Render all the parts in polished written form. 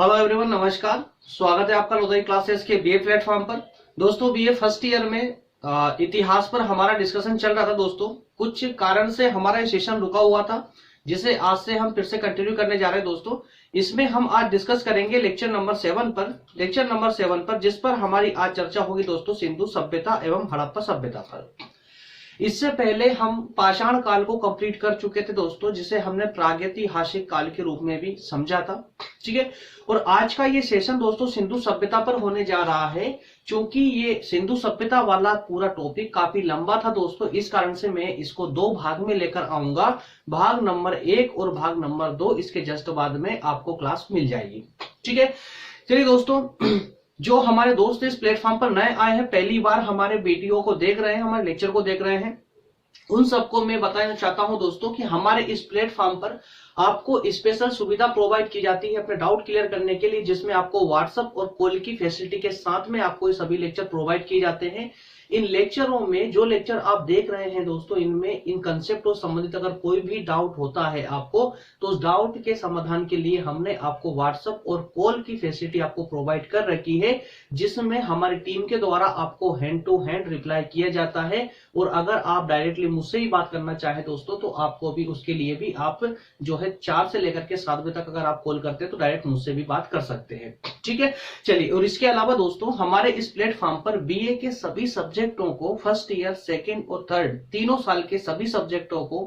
Hello everyone, नमस्कार। स्वागत है आपका लोधाई क्लासेस के बीए प्लेटफॉर्म पर। दोस्तों, बीए फर्स्ट ईयर में इतिहास पर हमारा डिस्कशन चल रहा था। दोस्तों, कुछ कारण से हमारा ये सेशन रुका हुआ था, जिसे आज से हम फिर से कंटिन्यू करने जा रहे हैं। दोस्तों, इसमें हम आज डिस्कस करेंगे लेक्चर नंबर 7 पर, जिस पर हमारी आज चर्चा होगी दोस्तों सिंधु सभ्यता एवं हड़प्पा सभ्यता पर। इससे पहले हम पाषाण काल को कंप्लीट कर चुके थे दोस्तों, जिसे हमने प्रागैतिहासिक काल के रूप में भी समझा था। ठीक है, और आज का ये सेशन दोस्तों सिंधु सभ्यता पर होने जा रहा है। क्योंकि ये सिंधु सभ्यता वाला पूरा टॉपिक काफी लंबा था दोस्तों, इस कारण से मैं इसको दो भाग में लेकर आऊंगा। भाग नंबर 1 और भाग नंबर 2 इसके जस्ट बाद में आपको क्लास मिल जाएगी। ठीक है, चलिए दोस्तों, जो हमारे दोस्त इस प्लेटफॉर्म पर नए आए हैं, पहली बार हमारे वीडियो को देख रहे हैं, हमारे लेक्चर को देख रहे हैं, उन सबको मैं बताना चाहता हूं दोस्तों कि हमारे इस प्लेटफॉर्म पर आपको स्पेशल सुविधा प्रोवाइड की जाती है अपने डाउट क्लियर करने के लिए, जिसमें आपको व्हाट्सएप और कॉल की फैसिलिटी के साथ में आपको ये सभी लेक्चर प्रोवाइड किए जाते हैं। इन लेक्चरों में जो लेक्चर आप देख रहे हैं दोस्तों, इनमें इन कंसेप्ट से संबंधित अगर कोई भी डाउट होता है आपको, तो उस डाउट के समाधान के लिए हमने आपको व्हाट्सएप और कॉल की फैसिलिटी आपको प्रोवाइड कर रखी है, जिसमें हमारी टीम के द्वारा आपको हैंड टू हैंड रिप्लाई किया जाता है। और अगर आप डायरेक्टली मुझसे ही बात करना चाहे दोस्तों, तो आपको भी उसके लिए भी आप जो है 4 से लेकर के 7 बजे तक अगर आप कॉल करते हैं तो डायरेक्ट मुझसे भी बात कर सकते हैं। ठीक है, चलिए, और इसके अलावा दोस्तों हमारे इस प्लेटफॉर्म पर बीए के सभी सब्जेक्टों को, फर्स्ट ईयर, सेकेंड और थर्ड तीनों साल के सभी सब्जेक्टों को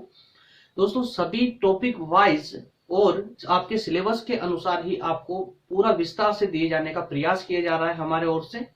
दोस्तों सभी टॉपिक वाइज और आपके सिलेबस के अनुसार ही आपको पूरा विस्तार से दिए जाने का प्रयास किया जा रहा है हमारे ओर से।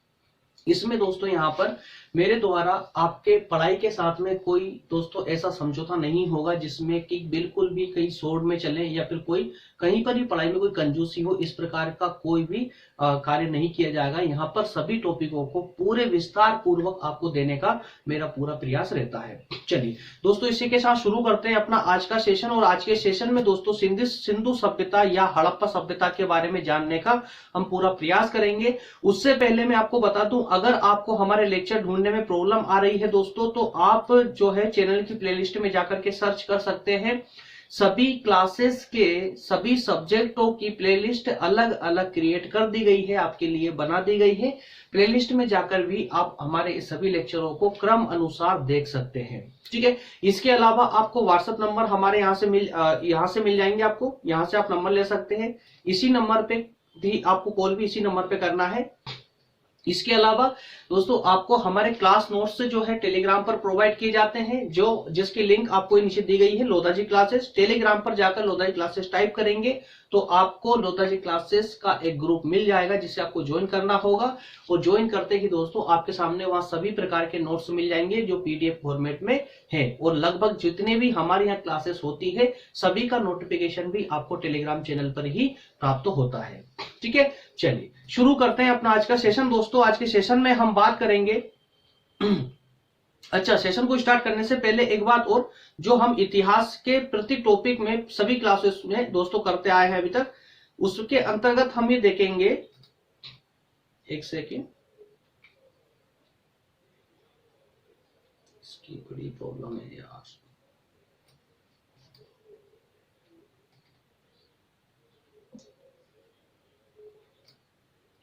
इसमें दोस्तों यहाँ पर मेरे द्वारा आपके पढ़ाई के साथ में कोई दोस्तों ऐसा समझौता नहीं होगा जिसमें कि बिल्कुल भी कहीं शॉर्ट में चले या फिर कोई कहीं पर भी पढ़ाई में कोई कंजूसी हो। इस प्रकार का कोई भी कार्य नहीं किया जाएगा। यहाँ पर सभी टॉपिकों को पूरे विस्तार पूर्वक आपको देने का मेरा पूरा प्रयास रहता है। चलिए दोस्तों, इसी के साथ शुरू करते हैं अपना आज का सेशन। और आज के सेशन में दोस्तों सिंधु सभ्यता या हड़प्पा सभ्यता के बारे में जानने का हम पूरा प्रयास करेंगे। उससे पहले मैं आपको बता दूं, अगर आपको हमारे लेक्चर ढूंढने में प्रॉब्लम आ रही है दोस्तों, तो आप जो है चैनल की प्लेलिस्ट में जाकर के सर्च कर सकते हैं। सभी क्लासेस के सभी सब्जेक्टों की प्लेलिस्ट अलग अलग क्रिएट कर दी गई है, आपके लिए बना दी गई है। प्लेलिस्ट में जाकर भी आप हमारे सभी लेक्चरों को क्रम अनुसार देख सकते हैं। ठीक है, इसके अलावा आपको व्हाट्सएप नंबर हमारे यहाँ से मिल जाएंगे। आपको यहाँ से आप नंबर ले सकते हैं। इसी नंबर पे भी आपको कॉल भी इसी नंबर पे करना है। इसके अलावा दोस्तों आपको हमारे क्लास नोट्स से जो है टेलीग्राम पर प्रोवाइड किए जाते हैं, जो जिसकी लिंक आपको नीचे दी गई है, लोधाजी क्लासेस। टेलीग्राम पर जाकर लोधाजी क्लासेस टाइप करेंगे तो आपको लोधाजी क्लासेस का एक ग्रुप मिल जाएगा, जिसे आपको ज्वाइन करना होगा। और ज्वाइन करते ही दोस्तों आपके सामने वहां सभी प्रकार के नोट्स मिल जाएंगे जो पीडीएफ फॉर्मेट में है। और लगभग जितने भी हमारे यहाँ क्लासेस होती है, सभी का नोटिफिकेशन भी आपको टेलीग्राम चैनल पर ही प्राप्त होता है। ठीक है, चलिए शुरू करते हैं अपना आज का सेशन। दोस्तों, आज के सेशन में हम बात करेंगे अच्छा, सेशन को स्टार्ट करने से पहले एक बात और, जो हम इतिहास के प्रति टॉपिक में सभी क्लासेस में दोस्तों करते आए हैं अभी तक, उसके अंतर्गत हम ये देखेंगे। एक सेकेंड, इसकी बड़ी प्रॉब्लम है यार।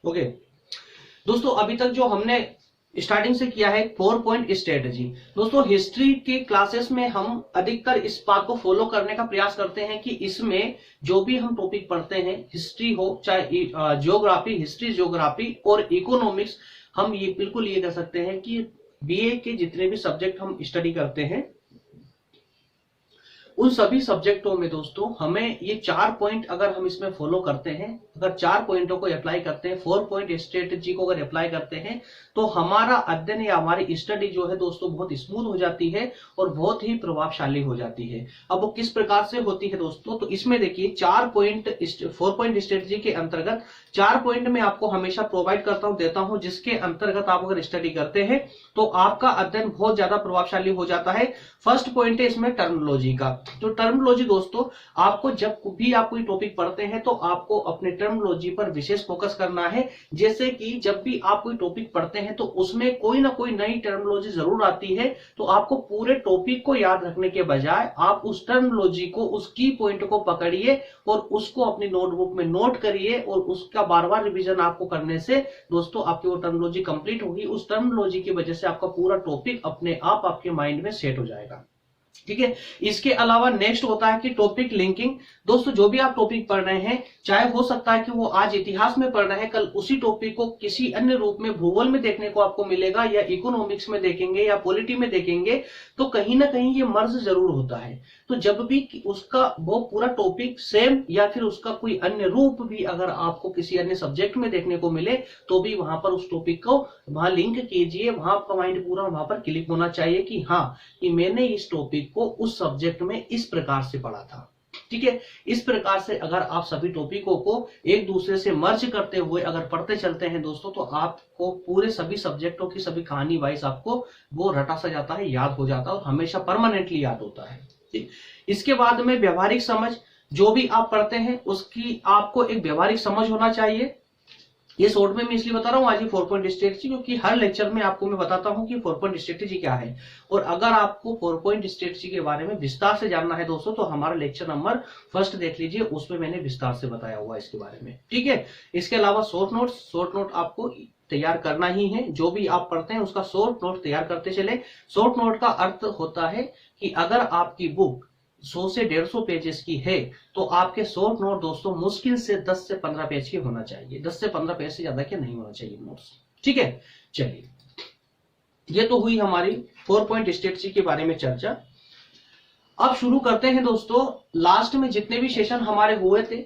ओके दोस्तों, अभी तक जो हमने स्टार्टिंग से किया है 4 पॉइंट स्ट्रेटजी। दोस्तों, हिस्ट्री के क्लासेस में हम अधिकतर इस बात को फॉलो करने का प्रयास करते हैं कि इसमें जो भी हम टॉपिक पढ़ते हैं, हिस्ट्री हो चाहे ज्योग्राफी, हिस्ट्री, ज्योग्राफी और इकोनॉमिक्स, हम ये बिल्कुल ये कह सकते हैं कि बीए के जितने भी सब्जेक्ट हम स्टडी करते हैं, उन सभी सब्जेक्टों में दोस्तों हमें ये 4 पॉइंट अगर हम इसमें फॉलो करते हैं, अगर 4 पॉइंटों को अप्लाई करते हैं, 4 पॉइंट स्ट्रेटजी को अगर अप्लाई करते हैं, तो हमारा अध्ययन या हमारी स्टडी जो है दोस्तों बहुत स्मूथ हो जाती है और बहुत ही प्रभावशाली हो जाती है। अब वो किस प्रकार से होती है दोस्तों, तो इसमें देखिए 4 पॉइंट 4 पॉइंट स्ट्रेटजी के अंतर्गत 4 पॉइंट में आपको हमेशा प्रोवाइड करता हूं, देता हूं, जिसके अंतर्गत आप अगर स्टडी करते हैं तो आपका अध्ययन बहुत ज्यादा प्रभावशाली हो जाता है। फर्स्ट पॉइंट है इसमें टर्मिनोलॉजी का। तो टर्मिनोलॉजी दोस्तों, आपको जब भी आप कोई टॉपिक पढ़ते हैं तो आपको अपने टर्मिनोलॉजी पर विशेष फोकस करना है। जैसे कि जब भी आप कोई टॉपिक पढ़ते हैं तो उसमें कोई ना कोई नई टर्मिनोलॉजी जरूर आती है, तो आपको पूरे टॉपिक को याद रखने के बजाय आप उस टर्मिनोलॉजी को, उस की पॉइंट को पकड़िए और उसको अपनी नोटबुक में नोट करिए, और उसका बार बार रिविजन आपको करने से दोस्तों आपकी वो टर्मिनोलॉजी कंप्लीट होगी। उस टर्मिनोलॉजी की वजह से आपका पूरा टॉपिक अपने आप आपके माइंड में सेट हो जाएगा। ठीक है। इसके अलावा नेक्स्ट होता है कि टॉपिक लिंकिंग। दोस्तों जो भी आप टॉपिक पढ़ रहे हैं, चाहे हो सकता है कि वो आज इतिहास में पढ़ रहे हैं, कल उसी टॉपिक को किसी अन्य रूप में भूगोल में देखने को आपको मिलेगा, या इकोनॉमिक्स में देखेंगे, या पॉलिटी में देखेंगे, तो कहीं ना कहीं ये मर्ज जरूर होता है। तो जब भी उसका वो पूरा टॉपिक सेम या फिर उसका कोई अन्य रूप भी अगर आपको किसी अन्य सब्जेक्ट में देखने को मिले, तो भी वहां पर उस टॉपिक को वहां लिंक कीजिए। वहां आपका माइंड पूरा वहां पर क्लिक होना चाहिए कि हाँ, कि मैंने इस टॉपिक को उस सब्जेक्ट में इस प्रकार से पढ़ा था। ठीक है। इस प्रकार से अगर आप सभी टॉपिकों को एक दूसरे से मर्ज करते हुए अगर पढ़ते चलते हैं दोस्तों, तो आपको पूरे सभी सब्जेक्टों की सभी कहानी वाइज आपको वो रटा सा जाता है, याद हो जाता है, और हमेशा परमानेंटली याद होता है। ठीक। इसके बाद में व्यवहारिक समझ। जो भी आप पढ़ते हैं उसकी आपको एक व्यवहारिक समझ होना चाहिए। ये शॉर्ट में मैं इसलिए बता रहा हूँ आज ये 4 पॉइंट स्ट्रेटजी, क्योंकि हर लेक्चर में आपको मैं बताता हूँ कि 4 पॉइंट स्ट्रेटजी क्या है। और अगर आपको 4 पॉइंट स्ट्रेटजी के बारे में विस्तार से जानना है दोस्तों, तो हमारा लेक्चर नंबर 1 देख लीजिए, उसमें मैंने विस्तार से बताया हुआ है इसके बारे में। ठीक है। इसके अलावा शॉर्ट नोट आपको तैयार करना ही है। जो भी आप पढ़ते हैं उसका शॉर्ट नोट तैयार करते चले। शॉर्ट नोट का अर्थ होता है कि अगर आपकी बुक 100 से 150 पेजेस की है, तो आपके शॉर्ट नोट दोस्तों मुश्किल से 10 से 15 पेज के होना चाहिए। 10 से 15 पेज से ज्यादा के नहीं होना चाहिए नोट्स। ठीक है। चलिए, ये तो हुई हमारी 4 पॉइंट स्ट्रेटजी के बारे में चर्चा। अब शुरू करते हैं दोस्तों। लास्ट में जितने भी सेशन हमारे हुए थे,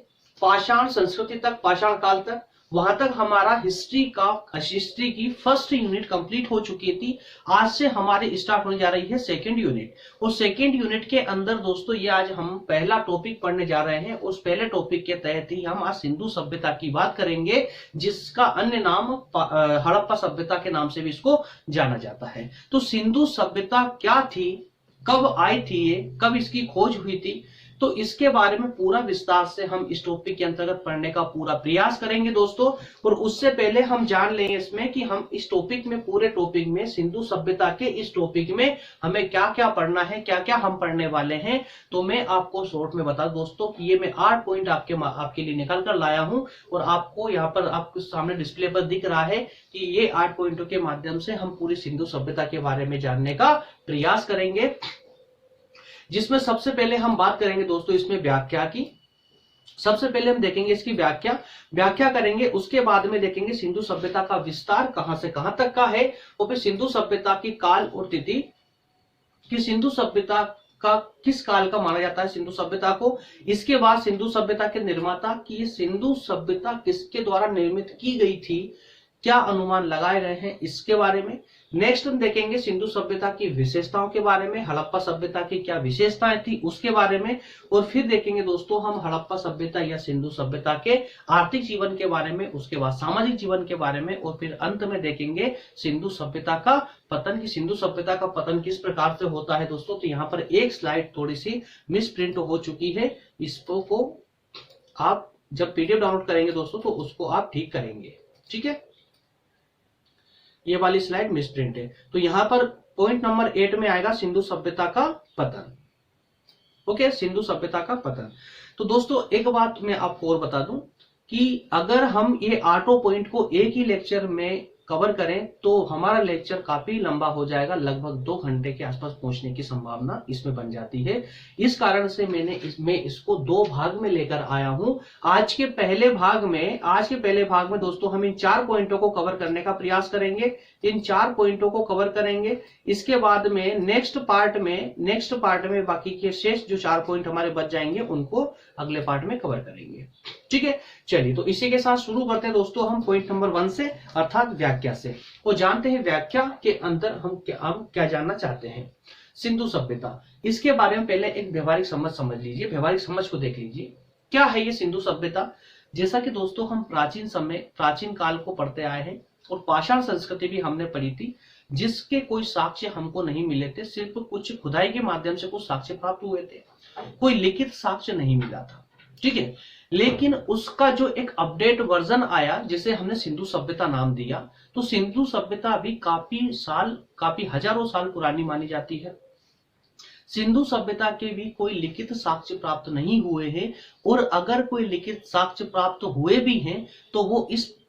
पाषाण संस्कृति तक, पाषाण काल तक, वहां तक हमारा हिस्ट्री की फर्स्ट यूनिट कंप्लीट हो चुकी थी। आज से हमारी स्टार्ट होने जा रही है सेकंड यूनिट। और सेकंड यूनिट के अंदर दोस्तों ये आज हम पहला टॉपिक पढ़ने जा रहे हैं। उस पहले टॉपिक के तहत ही हम आज सिंधु सभ्यता की बात करेंगे, जिसका अन्य नाम हड़प्पा सभ्यता के नाम से भी इसको जाना जाता है। तो सिंधु सभ्यता क्या थी, कब आई थी ये, कब इसकी खोज हुई थी, तो इसके बारे में पूरा विस्तार से हम इस टॉपिक के अंतर्गत पढ़ने का पूरा प्रयास करेंगे दोस्तों। और उससे पहले हम जान लेंगे इसमें कि हम इस टॉपिक में, पूरे टॉपिक में, सिंधु सभ्यता के इस टॉपिक में हमें क्या क्या पढ़ना है, क्या क्या हम पढ़ने वाले हैं। तो मैं आपको शॉर्ट में बता दोस्तों कि ये मैं 8 पॉइंट आपके लिए निकाल कर लाया हूं, और आपको यहाँ पर आपके सामने डिस्प्ले पर दिख रहा है कि ये 8 पॉइंटों के माध्यम से हम पूरी सिंधु सभ्यता के बारे में जानने का प्रयास करेंगे। जिसमें सबसे पहले हम बात करेंगे दोस्तों इसमें व्याख्या की। सबसे पहले हम देखेंगे इसकी व्याख्या करेंगे। उसके बाद में देखेंगे सिंधु सभ्यता का विस्तार कहां से कहां तक का है, और फिर सिंधु सभ्यता की काल और तिथि, कि सिंधु सभ्यता का किस काल का माना जाता है सिंधु सभ्यता को। इसके बाद सिंधु सभ्यता के निर्माता, कि ये सिंधु सभ्यता किसके द्वारा निर्मित की गई थी, क्या अनुमान लगाए गए हैं, इसके बारे में। नेक्स्ट हम देखेंगे सिंधु सभ्यता की विशेषताओं के बारे में, हड़प्पा सभ्यता की क्या विशेषताएं थी उसके बारे में। और फिर देखेंगे दोस्तों हम हड़प्पा सभ्यता या सिंधु सभ्यता के आर्थिक जीवन के बारे में, उसके बाद सामाजिक जीवन के बारे में, और फिर अंत में देखेंगे सिंधु सभ्यता का पतन, की सिंधु सभ्यता का पतन किस प्रकार से होता है दोस्तों। तो यहाँ पर एक स्लाइड थोड़ी सी मिस प्रिंट हो चुकी है, इसको आप जब पीडीएफ डाउनलोड करेंगे दोस्तों तो उसको आप ठीक करेंगे। ठीक है। ये वाली स्लाइड मिस प्रिंट है। तो यहां पर पॉइंट नंबर 8 में आएगा सिंधु सभ्यता का पतन। ओके, सिंधु सभ्यता का पतन। तो दोस्तों एक बात मैं आपको और बता दूं कि अगर हम ये 8 पॉइंट को एक ही लेक्चर में कवर करें तो हमारा लेक्चर काफी लंबा हो जाएगा, लगभग 2 घंटे के आसपास पहुंचने की संभावना इसमें बन जाती है। इस कारण से मैं इसको 2 भाग में लेकर आया हूं। आज के पहले भाग में दोस्तों हम इन 4 पॉइंटों को कवर करने का प्रयास करेंगे, इन 4 पॉइंटों को कवर करेंगे। इसके बाद में नेक्स्ट पार्ट में बाकी के शेष जो 4 पॉइंट हमारे बच जाएंगे उनको अगले पार्ट में कवर करेंगे। ठीक है। चलिए, तो इसी के साथ शुरू करते हैं दोस्तों हम पॉइंट नंबर 1 से, अर्थात व्याख्या से। और जानते हैं व्याख्या के अंदर हम क्या जानना चाहते हैं। सिंधु सभ्यता, इसके बारे में पहले एक व्यवहारिक समझ लीजिए, व्यवहारिक समझ को देख लीजिए। क्या है ये सिंधु सभ्यता। जैसा कि दोस्तों हम प्राचीन काल को पढ़ते आए हैं और पाषाण संस्कृति भी हमने पढ़ी थी, जिसके कोई साक्ष्य हमको नहीं मिले थे, सिर्फ कुछ खुदाई के माध्यम से कुछ साक्ष्य प्राप्त हुए थे, कोई लिखित साक्ष्य नहीं मिला था। ठीक है, लेकिन उसका जो एक अपडेट वर्जन आया जिसे हमने सिंधु सभ्यता नाम दिया, तो सिंधु सभ्यता अभी काफी हजारों साल पुरानी मानी जाती है। सिंधु सभ्यता के भी कोई लिखित साक्ष्य प्राप्त नहीं हुए हैं, और अगर कोई लिखित साक्ष्य प्राप्त हुए भी हैं तो वो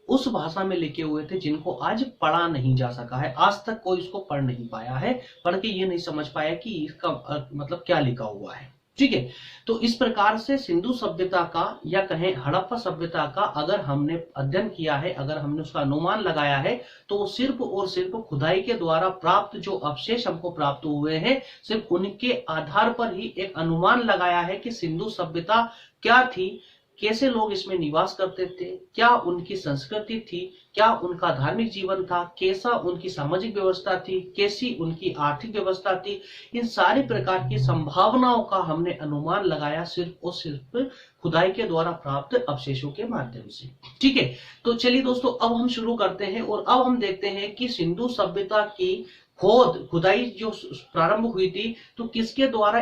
उस भाषा में लिखे हुए थे जिनको आज पढ़ा नहीं जा सका है। आज तक कोई इसको पढ़ नहीं पाया है, पढ़ के ये नहीं समझ पाया कि इसका मतलब क्या लिखा हुआ है। ठीक है, तो इस प्रकार से सिंधु सभ्यता का या कहें हड़प्पा सभ्यता का अगर हमने अध्ययन किया है, अगर हमने उसका अनुमान लगाया है, तो वो सिर्फ और सिर्फ खुदाई के द्वारा प्राप्त जो अवशेष हमको प्राप्त हुए हैं, सिर्फ उनके आधार पर ही एक अनुमान लगाया है कि सिंधु सभ्यता क्या थी, कैसे लोग इसमें निवास करते थे, क्या उनकी संस्कृति थी, क्या उनका धार्मिक जीवन था, कैसा उनकी सामाजिक व्यवस्था थी, कैसी उनकी आर्थिक व्यवस्था थी। इन सारी प्रकार की संभावनाओं का हमने अनुमान लगाया सिर्फ और सिर्फ खुदाई के द्वारा प्राप्त अवशेषों के माध्यम से। ठीक है, तो चलिए दोस्तों, अब हम शुरू करते हैं और अब हम देखते हैं कि सिंधु सभ्यता की खुदाई जो प्रारंभ हुई थी तो किसके द्वारा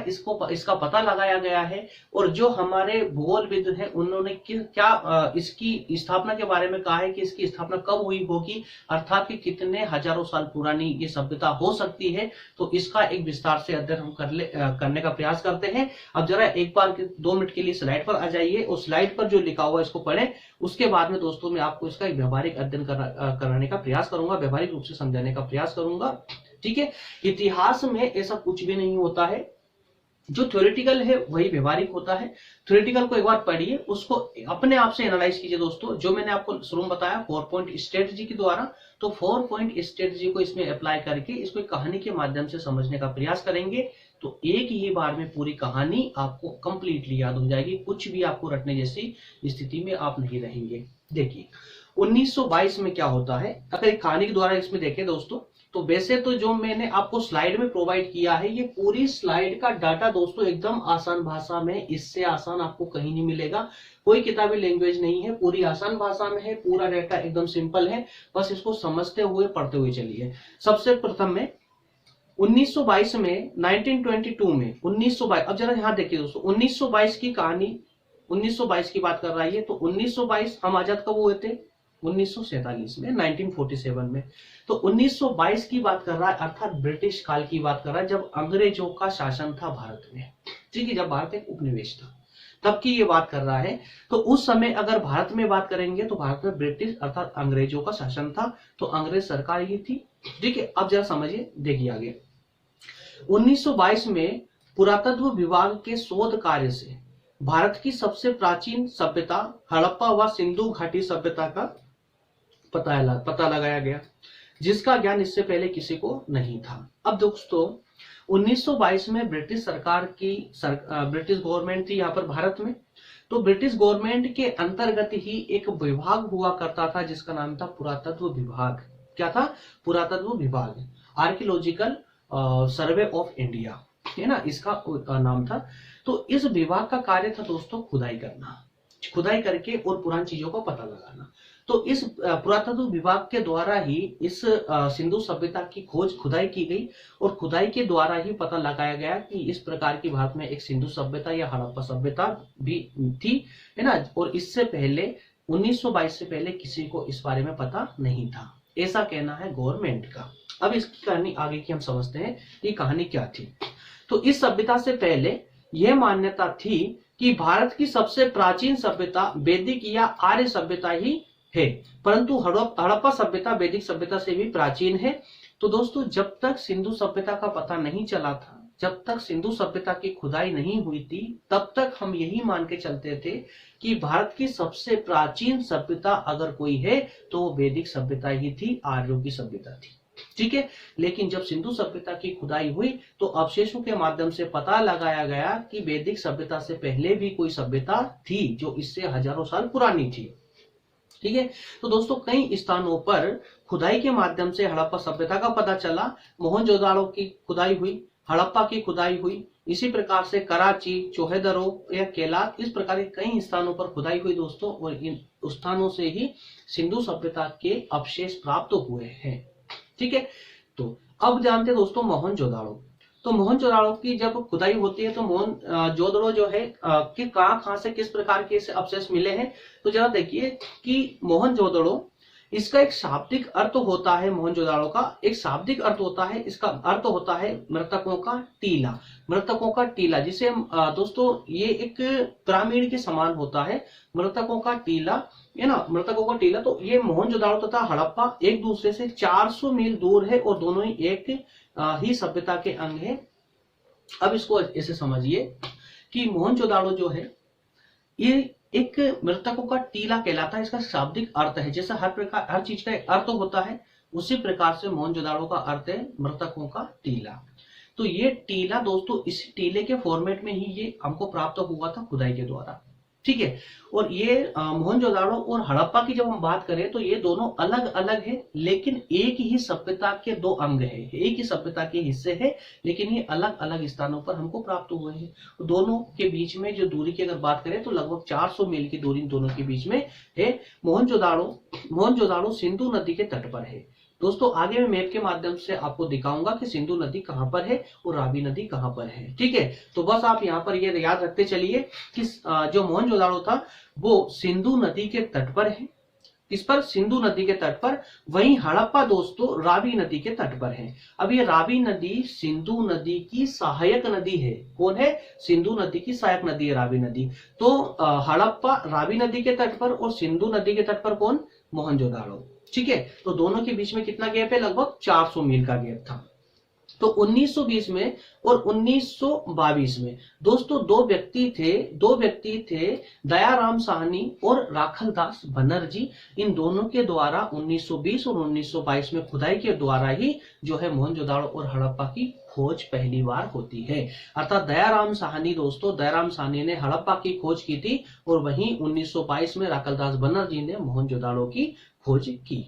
इसका पता लगाया गया है, और जो हमारे भूगोलविद हैं उन्होंने क्या इसकी स्थापना के बारे में कहा है कि इसकी स्थापना कब हुई होगी, अर्थात कि कितने हजारों साल पुरानी ये सभ्यता हो सकती है। तो इसका एक विस्तार से अध्ययन हम करने का प्रयास करते हैं। अब जरा एक बार 2 मिनट के लिए स्लाइड पर आ जाइए और स्लाइड पर जो लिखा हुआ है इसको पढ़ें। उसके बाद में दोस्तों मैं आपको इसका एक व्यवहारिक अध्ययन कराने का प्रयास करूंगा, व्यवहारिक रूप से समझाने का प्रयास करूंगा। ठीक है, इतिहास में ऐसा कुछ भी नहीं होता है, जो थ्योरेटिकल है वही व्यवहारिक होता है। थ्योरेटिकल को एक बार पढ़िए, उसको अपने आप से एनालाइज कीजिए दोस्तों। जो मैंने आपको शुरू में बताया 4 पॉइंट स्ट्रेटजी के द्वारा, तो 4 पॉइंट स्ट्रेटजी को इसमें अप्लाई करके इसको कहानी के माध्यम से समझने का प्रयास करेंगे, तो एक ही बार में पूरी कहानी आपको कंप्लीटली याद हो जाएगी, कुछ भी आपको रटने जैसी स्थिति में आप नहीं रहेंगे। देखिए 1922 में क्या होता है, अगर एक कहानी के द्वारा इसमें देखें दोस्तों, तो वैसे तो जो मैंने आपको स्लाइड में प्रोवाइड किया है, ये पूरी स्लाइड का डाटा दोस्तों एकदम आसान भाषा में, इससे आसान आपको कहीं नहीं मिलेगा। कोई किताबी लैंग्वेज नहीं है, पूरी आसान भाषा में है, पूरा डाटा एकदम सिंपल है, बस इसको समझते हुए पढ़ते हुए चलिए। सबसे प्रथम में 1922 में 1922 में 1922, अब जरा यहाँ देखिए दोस्तों, 1922 की कहानी, 1922 की बात कर रहा है। तो 1922 हम आजाद कब हुए थे, 1947 में, 1947 में। तो 1922 की बात कर रहा है, अर्थात ब्रिटिश काल की बात कर रहा है, जब अंग्रेजों का शासन था भारत में। ठीक है, जब भारत एक उपनिवेश था तब की ये बात कर रहा है। तो उस समय अगर भारत में बात करेंगे तो भारत में ब्रिटिश अर्थात अंग्रेजों का शासन था, तो अंग्रेज सरकार ही थी। ठीक है, अब जरा समझिए, देखिए आगे 1922 में पुरातत्व विभाग के शोध कार्य से भारत की सबसे प्राचीन सभ्यता हड़प्पा व सिंधु घाटी सभ्यता का पता लगाया गया, जिसका ज्ञान इससे पहले किसी को नहीं था। अब दोस्तों 1922 में ब्रिटिश सरकार की ब्रिटिश गवर्नमेंट थी यहाँ पर भारत में। तो ब्रिटिश गवर्नमेंट के अंतर्गत ही एक विभाग हुआ करता था जिसका नाम था पुरातत्व विभाग। क्या था, पुरातत्व विभाग, आर्कियोलॉजिकल सर्वे ऑफ इंडिया, है ना, इसका नाम था। तो इस विभाग का कार्य था दोस्तों खुदाई करना, खुदाई करके और पुरानी चीजों का पता लगाना। तो इस पुरातत्व विभाग के द्वारा ही इस सिंधु सभ्यता की खोज खुदाई की गई, और खुदाई के द्वारा ही पता लगाया गया कि इस प्रकार की भारत में एक सिंधु सभ्यता या हड़प्पा सभ्यता भी थी, है ना। और इससे पहले 1922 से पहले किसी को इस बारे में पता नहीं था, ऐसा कहना है गवर्नमेंट का। अब इसकी कहानी आगे की हम समझते हैं, ये कहानी क्या थी। तो इस सभ्यता से पहले यह मान्यता थी कि भारत की सबसे प्राचीन सभ्यता वैदिक या आर्य सभ्यता ही है, परंतु हड़प्पा सभ्यता वैदिक सभ्यता से भी प्राचीन है। तो दोस्तों जब तक सिंधु सभ्यता का पता नहीं चला था, जब तक सिंधु सभ्यता की खुदाई नहीं हुई थी, तब तक हम यही मान के चलते थे कि भारत की सबसे प्राचीन सभ्यता अगर कोई है तो वो वैदिक सभ्यता ही थी, आर्यों की सभ्यता थी। ठीक है, लेकिन जब सिंधु सभ्यता की खुदाई हुई तो अवशेषों के माध्यम से पता लगाया गया कि वैदिक सभ्यता से पहले भी कोई सभ्यता थी जो इससे हजारों साल पुरानी थी। ठीक है, तो दोस्तों कई स्थानों पर खुदाई के माध्यम से हड़प्पा सभ्यता का पता चला। मोहनजोदाड़ो की खुदाई हुई, हड़प्पा की खुदाई हुई, इसी प्रकार से कराची, चौहेदरो या केलात, इस प्रकार के कई स्थानों पर खुदाई हुई दोस्तों, और इन स्थानों से ही सिंधु सभ्यता के अवशेष प्राप्त हुए हैं। ठीक है, तो अब जानते हैं दोस्तों मोहनजोदाड़ो। तो मोहनजोदाड़ो की जब खुदाई होती है तो मोहनजोदड़ो जो है कि कहाँ से किस प्रकार के इसे अवशेष मिले हैं। तो जरा देखिए कि मोहनजोदड़ो, इसका एक शाब्दिक अर्थ होता है, मोहनजोदाड़ो का एक शाब्दिक अर्थ होता है, इसका अर्थ होता है मृतकों का टीला। मृतकों का टीला, जिसे हम दोस्तों ये एक पिरामिड के समान होता है, मृतकों का टीला है ना, मृतकों का टीला। तो ये मोहनजोदाड़ो तथा हड़प्पा एक दूसरे से 400 मील दूर है और दोनों ही एक ही सभ्यता के अंग है। अब इसको ऐसे समझिए कि मोहनजोदाड़ो जो है ये एक मृतकों का टीला कहलाता है, इसका शाब्दिक अर्थ है। जैसा हर चीज का एक अर्थ होता है, उसी प्रकार से मोहनजोदाड़ो का अर्थ है मृतकों का टीला। तो ये टीला दोस्तों, इस टीले के फॉर्मेट में ही ये हमको प्राप्त हुआ था खुदाई के द्वारा, ठीक है। और ये मोहनजोदाड़ो और हड़प्पा की जब हम बात करें तो ये दोनों अलग अलग है, लेकिन एक ही सभ्यता के दो अंग है, एक ही सभ्यता के हिस्से है, लेकिन ये अलग अलग स्थानों पर हमको प्राप्त हुए हैं। दोनों के बीच में जो दूरी की अगर बात करें तो लगभग 400 मील की दूरी दोनों के बीच में है। मोहनजोदाड़ो सिंधु नदी के तट पर है। दोस्तों आगे मैं मैप के माध्यम से आपको दिखाऊंगा कि सिंधु नदी कहां पर है और रावी नदी कहां पर है, ठीक है। तो बस आप यहाँ पर ये याद रखते चलिए कि जो मोहनजोदाड़ो था वो सिंधु नदी के तट पर है। इस पर सिंधु नदी के तट पर, वहीं हड़प्पा दोस्तों रावी नदी के तट पर है। अब ये रावी नदी सिंधु नदी की सहायक नदी है। कौन है? सिंधु नदी की सहायक नदी है रावी नदी। तो हड़प्पा रावी नदी के तट पर और सिंधु नदी के तट पर कौन? मोहनजोदाड़ो, ठीक है। तो दोनों के बीच में कितना गैप है? लगभग 400 मील का गैप था। तो 1920 में और 1922 में दोस्तों दो व्यक्ति थे दयाराम साहनी और राखलदास बनर्जी। इन दोनों के द्वारा 1920 और 1922 में खुदाई के द्वारा ही जो है मोहनजोदाड़ो और हड़प्पा की खोज पहली बार होती है। अर्थात दयाराम साहनी ने हड़प्पा की खोज की थी और वहीं 1922 में राखलदास बनर्जी ने मोहनजोदाड़ो की खोज की,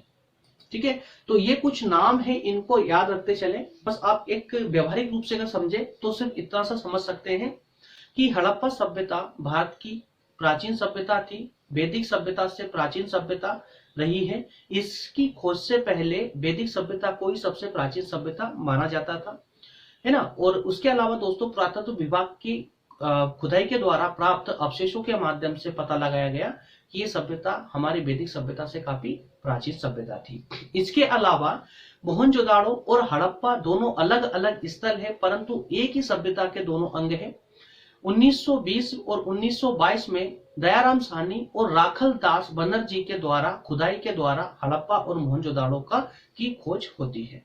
ठीक है। तो ये कुछ नाम है, इनको याद रखते चले। बस आप एक व्यवहारिक रूप से अगर समझे तो सिर्फ इतना सा समझ सकते हैं कि हड़प्पा सभ्यता भारत की प्राचीन सभ्यता थी, वैदिक सभ्यता से प्राचीन सभ्यता रही है। इसकी खोज से पहले वैदिक सभ्यता को ही सबसे प्राचीन सभ्यता माना जाता था, है ना। और उसके अलावा दोस्तों पुरातत्व विभाग की खुदाई के द्वारा प्राप्त अवशेषों के माध्यम से पता लगाया गया कि ये सभ्यता हमारी वैदिक सभ्यता से काफी प्राचीन सभ्यता थी। इसके अलावा मोहनजोदाड़ो और हड़प्पा दोनों अलग अलग स्थल है, परंतु एक ही सभ्यता के दोनों अंग है। 1920 और 1922 में दयाराम साहनी और राखलदास बनर्जी के द्वारा खुदाई के द्वारा हड़प्पा और मोहनजोदाड़ो की खोज होती है,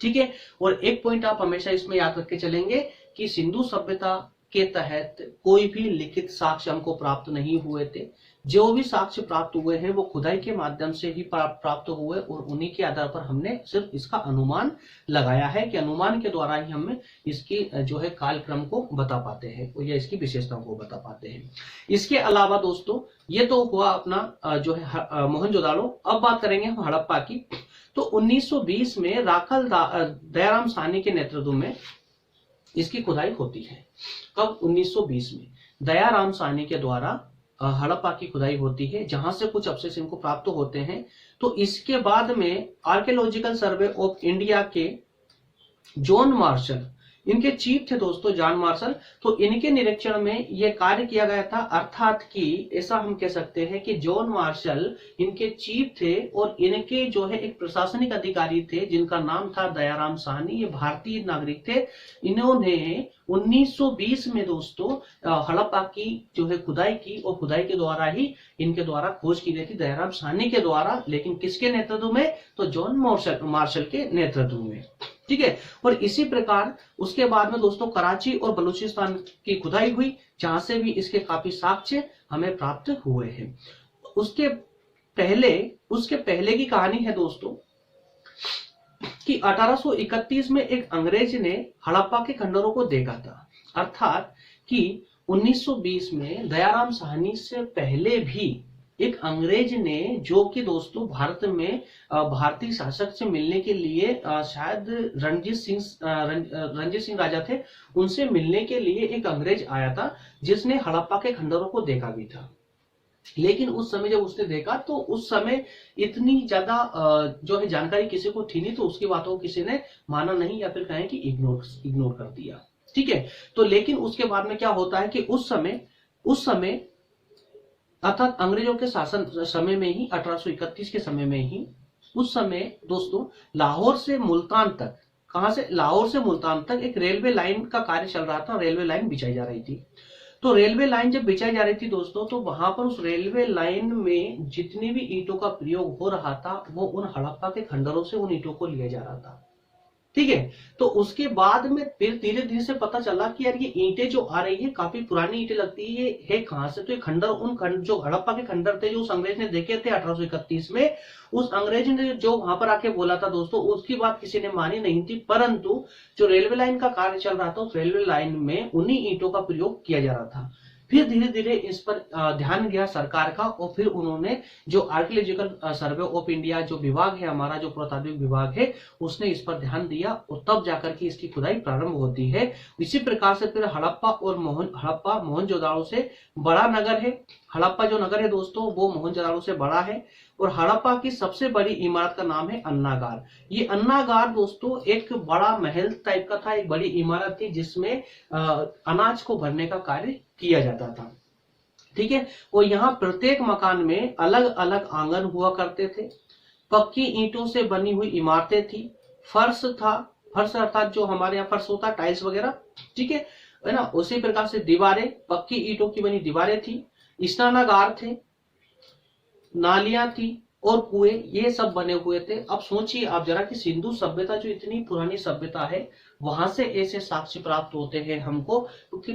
ठीक है। और एक पॉइंट आप हमेशा इसमें याद रख के चलेंगे कि सिंधु सभ्यता के तहत कोई भी लिखित साक्ष्य हमको प्राप्त नहीं हुए थे। जो भी साक्ष्य प्राप्त हुए हैं वो खुदाई के माध्यम से ही प्राप्त हुए और उन्हीं के आधार पर हमने सिर्फ इसका अनुमान लगाया है कि अनुमान के द्वारा ही हमें इसकी जो है कालक्रम को बता पाते हैं या इसकी विशेषताओं को बता पाते हैं। इसके अलावा दोस्तों ये तो हुआ अपना जो है मोहनजोदाड़ो। अब बात करेंगे हम हड़प्पा की। तो 1920 में दयाराम साहनी के नेतृत्व में इसकी खुदाई होती है। कब? 1920 में दयाराम साहनी के द्वारा हड़प्पा की खुदाई होती है, जहां से कुछ अवशेष इनको प्राप्त होते हैं। तो इसके बाद में आर्कियोलॉजिकल सर्वे ऑफ इंडिया के जॉन मार्शल, इनके चीफ थे दोस्तों जॉन मार्शल। तो इनके निरीक्षण में यह कार्य किया गया था, अर्थात कि ऐसा हम कह सकते हैं कि जॉन मार्शल इनके चीफ थे और इनके जो है एक प्रशासनिक अधिकारी थे जिनका नाम था दयाराम साहनी। ये भारतीय नागरिक थे। इन्होंने 1920 में दोस्तों हड़प्पा की जो है खुदाई की और खुदाई के द्वारा ही इनके द्वारा खोज की गई थी दयाराम साहनी के द्वारा, लेकिन किसके नेतृत्व में? तो जॉन मार्शल के नेतृत्व में, ठीक है। और इसी प्रकार उसके बाद में दोस्तों कराची और बलूचिस्तान की खुदाई हुई, जहां से भी इसके काफी साक्ष्य हमें प्राप्त हुए हैं। उसके पहले की कहानी है दोस्तों कि 1831 में एक अंग्रेज ने हड़प्पा के खंडरों को देखा था। अर्थात कि 1920 में दयाराम साहनी से पहले भी एक अंग्रेज ने, जो कि दोस्तों भारत में भारतीय शासक से मिलने के लिए शायद रणजीत सिंह राजा थे, उनसे मिलने के लिए एक अंग्रेज आया था जिसने हड़प्पा के खंडरों को देखा भी था। लेकिन उस समय जब उसने देखा तो उस समय इतनी ज्यादा जो है जानकारी किसी को थी नहीं, तो उसकी बातों को किसी ने माना नहीं या फिर कहें कि इग्नोर कर दिया। ठीक है, तो लेकिन उसके बाद में क्या होता है कि उस समय अर्थात अंग्रेजों के शासन समय में ही 1831 के समय में ही उस समय दोस्तों लाहौर से मुल्तान तक, कहां से, लाहौर से मुल्तान तक एक रेलवे लाइन का कार्य चल रहा था, रेलवे लाइन बिछाई जा रही थी। तो रेलवे लाइन जब बिछाई जा रही थी दोस्तों, तो वहां पर उस रेलवे लाइन में जितनी भी ईंटों का प्रयोग हो रहा था वो उन हड़प्पा के खंडरों से उन ईंटों को लिया जा रहा था। ठीक है, तो उसके बाद में फिर धीरे धीरे से पता चला कि यार ये ईंटें जो आ रही है काफी पुरानी ईंटें लगती है, ये है कहां से, तो ये खंडर जो हड़प्पा के खंडर थे जो उस अंग्रेज ने देखे थे 1831 में, उस अंग्रेज ने जो वहां पर आके बोला था दोस्तों, उसकी बात किसी ने मानी नहीं थी। परंतु जो रेलवे लाइन का कार्य चल रहा था उस रेलवे लाइन में उन्हीं ईंटों का प्रयोग किया जा रहा था। फिर धीरे धीरे इस पर ध्यान गया सरकार का, और फिर उन्होंने जो आर्कियोलॉजिकल सर्वे ऑफ इंडिया जो विभाग है हमारा, जो पुरातात्विक विभाग है, उसने इस पर ध्यान दिया और तब जाकर के इसकी खुदाई प्रारंभ होती है। इसी प्रकार से फिर हड़प्पा मोहनजोदाड़ो से बड़ा नगर है। हड़प्पा जो नगर है दोस्तों वो मोहनजोदाड़ो से बड़ा है, और हड़प्पा की सबसे बड़ी इमारत का नाम है अन्नागार। ये अन्नागार दोस्तों एक बड़ा महल टाइप का था, एक बड़ी इमारत थी जिसमें अनाज को भरने का कार्य किया जाता था। ठीक है, और यहाँ प्रत्येक मकान में अलग अलग आंगन हुआ करते थे, पक्की ईंटों से बनी हुई इमारतें थी, फर्श था, फर्श अर्थात जो हमारे यहाँ फर्श होता है टाइल्स वगैरह, ठीक है ना, उसी प्रकार से दीवारें, पक्की ईंटों की बनी दीवारें थी, स्नानागार थे, नालियां थी और कुएं, ये सब बने हुए थे। अब सोचिए आप जरा कि सिंधु सभ्यता जो इतनी पुरानी सभ्यता है वहां से ऐसे साक्ष्य प्राप्त होते हैं हमको, क्योंकि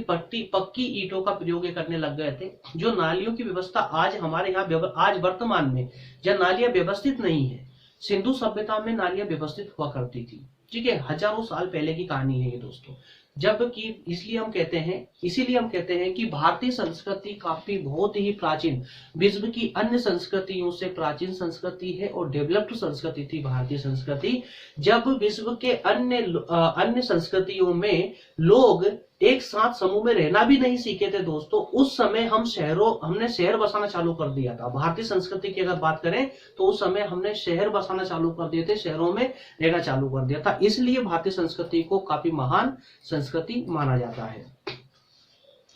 पक्की ईंटों का प्रयोग करने लग गए थे। जो नालियों की व्यवस्था आज हमारे यहाँ आज वर्तमान में जब नालियां व्यवस्थित नहीं है, सिंधु सभ्यता में नालियां व्यवस्थित हुआ करती थी। ठीक है, हजारों साल पहले की कहानी है ये दोस्तों। जबकि इसीलिए हम कहते हैं कि भारतीय संस्कृति काफी बहुत ही प्राचीन, विश्व की अन्य संस्कृतियों से प्राचीन संस्कृति है और डेवलप्ड संस्कृति थी भारतीय संस्कृति। जब विश्व के अन्य संस्कृतियों में लोग एक साथ समूह में रहना भी नहीं सीखे थे दोस्तों, उस समय हमने शहर बसाना चालू कर दिया था। भारतीय संस्कृति की अगर बात करें तो उस समय हमने शहर बसाना चालू कर दिए थे, शहरों में रहना चालू कर दिया था, इसलिए भारतीय संस्कृति को काफी महान संस्कृति माना जाता है।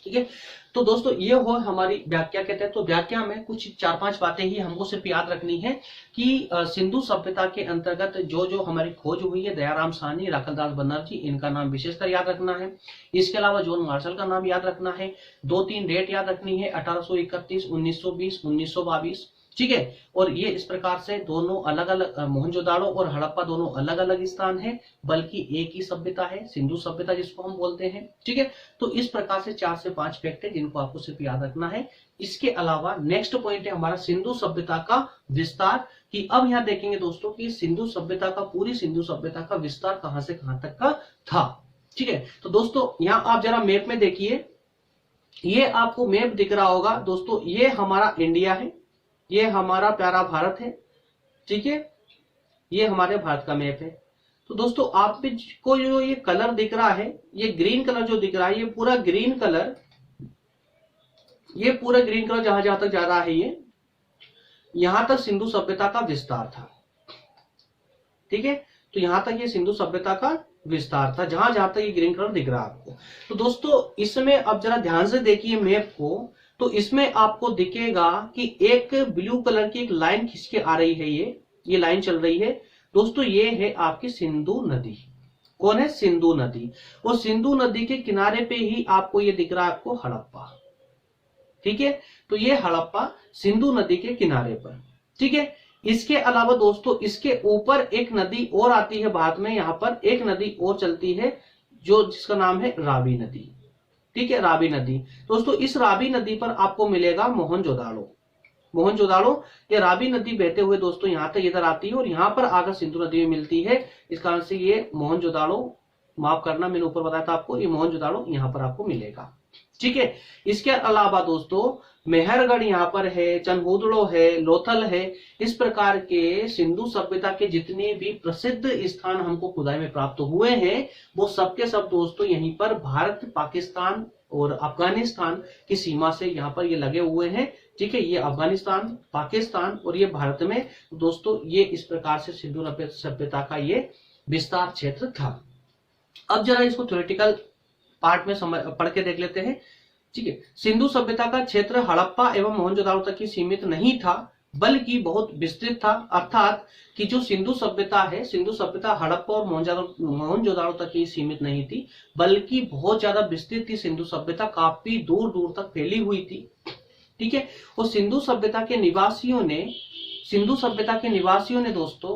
ठीक है, तो दोस्तों ये हो हमारी व्याख्या कहते हैं। तो व्याख्या में कुछ 4-5 बातें ही हमको सिर्फ याद रखनी है कि सिंधु सभ्यता के अंतर्गत जो हमारी खोज हुई है, दयाराम साहनी, राखलदास बनर्जी, इनका नाम विशेषकर याद रखना है। इसके अलावा जॉन मार्शल का नाम याद रखना है। 2-3 डेट याद रखनी है, 1831, 1920, 1922। ठीक है, और ये इस प्रकार से दोनों अलग अलग, मोहनजोदाड़ो और हड़प्पा दोनों अलग अलग स्थान है, बल्कि एक ही सभ्यता है, सिंधु सभ्यता जिसको हम बोलते हैं। ठीक है, तो इस प्रकार से 4 से 5 फैक्ट है जिनको आपको सिर्फ याद रखना है। इसके अलावा नेक्स्ट पॉइंट है हमारा सिंधु सभ्यता का विस्तार, कि अब यहाँ देखेंगे दोस्तों कि सिंधु सभ्यता का, पूरी सिंधु सभ्यता का विस्तार कहां से कहां तक का था। ठीक है, तो दोस्तों यहाँ आप जरा मैप में देखिए, ये आपको मैप दिख रहा होगा दोस्तों, ये हमारा इंडिया है, ये हमारा प्यारा भारत है। ठीक है, ये हमारे भारत का मैप है। तो दोस्तों आपको जो ये कलर दिख रहा है, ये ग्रीन कलर जो दिख रहा है, ये पूरा ग्रीन कलर जहां जहां तक जा रहा है, ये यहां तक सिंधु सभ्यता का विस्तार था। ठीक है, तो यहां तक ये सिंधु सभ्यता का विस्तार था, जहां जहां तक ये ग्रीन कलर दिख रहा है आपको। तो दोस्तों इसमें अब जरा ध्यान से देखिए मैप को, तो इसमें आपको दिखेगा कि एक ब्लू कलर की एक लाइन खींच के आ रही है, ये लाइन चल रही है दोस्तों, ये है आपकी सिंधु नदी। कौन है? सिंधु नदी। और सिंधु नदी के किनारे पे ही आपको ये दिख रहा है आपको हड़प्पा। ठीक है, तो ये हड़प्पा सिंधु नदी के किनारे पर। ठीक है, इसके अलावा दोस्तों इसके ऊपर एक नदी और आती है बाद में, यहां पर एक नदी और चलती है जो जिसका नाम है रावी नदी। ठीक है, रावी नदी दोस्तों, इस रावी नदी पर आपको मिलेगा मोहनजोदाड़ो। ये रावी नदी बहते हुए दोस्तों यहां तक इधर आती है और यहां पर आकर सिंधु नदी में मिलती है, इस कारण से ये मोहनजोदाड़ो माफ करना, मैंने ऊपर बताया था आपको, ये मोहनजोदाड़ो यहाँ पर आपको मिलेगा। ठीक है, इसके अलावा दोस्तों मेहरगढ़ यहाँ पर है, चनहूदड़ो है, लोथल है। इस प्रकार के सिंधु सभ्यता के जितने भी प्रसिद्ध स्थान हमको खुदाई में प्राप्त हुए हैं वो सबके सब दोस्तों यहीं पर भारत, पाकिस्तान और अफगानिस्तान की सीमा से यहाँ पर ये लगे हुए हैं। ठीक है, ये अफगानिस्तान, पाकिस्तान और ये भारत में दोस्तों ये इस प्रकार से सिंधु सभ्यता का ये विस्तार क्षेत्र था। अब जरा इसको थ्योरेटिकल पार्ट में पढ़ के देख लेते हैं। ठीक है, सिंधु सभ्यता का क्षेत्र हड़प्पा एवं मोहनजोदाड़ो तक ही सीमित नहीं था बल्कि बहुत विस्तृत था। अर्थात कि जो सिंधु सभ्यता है, सिंधु सभ्यता हड़प्पा और मोहनजोदाड़ो तक ही सीमित नहीं थी बल्कि बहुत ज्यादा विस्तृत थी। सिंधु सभ्यता काफी दूर दूर तक फैली हुई थी। ठीक है, और सिंधु सभ्यता के निवासियों ने दोस्तों